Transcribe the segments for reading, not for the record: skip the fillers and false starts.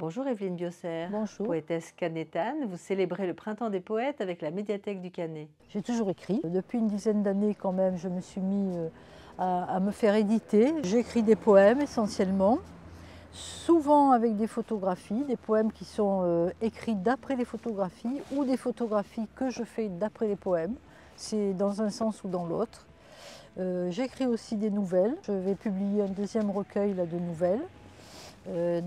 Bonjour Evelyne Biosser. Bonjour. Poétesse canétane, vous célébrez le Printemps des poètes avec la médiathèque du Canet. J'ai toujours écrit. Depuis une dizaine d'années quand même, je me suis mis à me faire éditer. J'écris des poèmes essentiellement, souvent avec des photographies, des poèmes qui sont écrits d'après les photographies ou des photographies que je fais d'après les poèmes. C'est dans un sens ou dans l'autre. J'écris aussi des nouvelles. Je vais publier un deuxième recueil de nouvelles.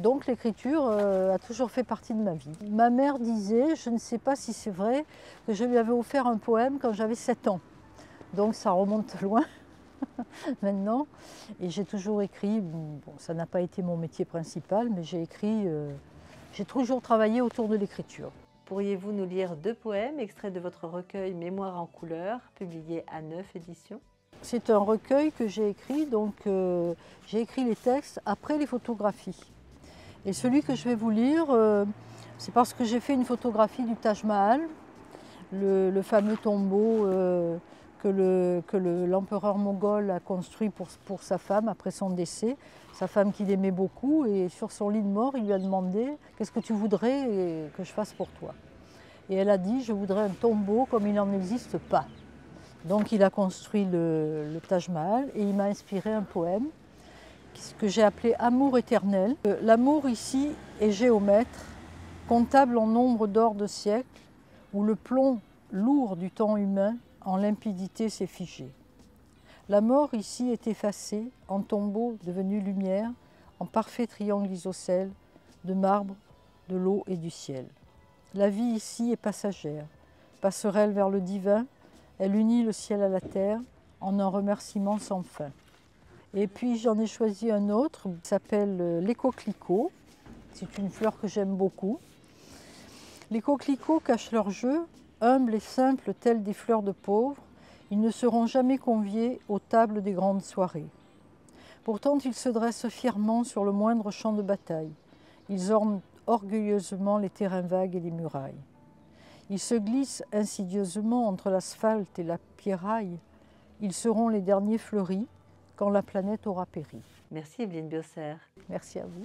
Donc l'écriture a toujours fait partie de ma vie. Ma mère disait, je ne sais pas si c'est vrai, que je lui avais offert un poème quand j'avais 7 ans. Donc ça remonte loin maintenant. Et j'ai toujours écrit, bon, ça n'a pas été mon métier principal, mais j'ai toujours travaillé autour de l'écriture. Pourriez-vous nous lire 2 poèmes extraits de votre recueil Mémoire en couleurs, publié à Neuf Éditions? C'est un recueil que j'ai écrit, donc j'ai écrit les textes après les photographies. Et celui que je vais vous lire, c'est parce que j'ai fait une photographie du Taj Mahal, le fameux tombeau que l'empereur moghol a construit pour sa femme après son décès, sa femme qu'il aimait beaucoup, et sur son lit de mort, il lui a demandé « Qu'est-ce que tu voudrais que je fasse pour toi ?» Et elle a dit « Je voudrais un tombeau comme il n'en existe pas ». Donc il a construit le Taj Mahal et il m'a inspiré un poème que j'ai appelé « Amour éternel ». L'amour ici est géomètre, comptable en nombre d'or de siècles, où le plomb lourd du temps humain en limpidité s'est figé. La mort ici est effacée en tombeau devenu lumière, en parfait triangle isocèle, de marbre, de l'eau et du ciel. La vie ici est passagère, passerelle vers le divin, elle unit le ciel à la terre en un remerciement sans fin. Et puis j'en ai choisi un autre, qui s'appelle les coquelicots. C'est une fleur que j'aime beaucoup. Les coquelicots cachent leur jeu, humbles et simples tels des fleurs de pauvres. Ils ne seront jamais conviés aux tables des grandes soirées. Pourtant, ils se dressent fièrement sur le moindre champ de bataille. Ils ornent orgueilleusement les terrains vagues et les murailles. Ils se glissent insidieusement entre l'asphalte et la pierraille. Ils seront les derniers fleuris quand la planète aura péri. Merci Evelyne Biosser. Merci à vous.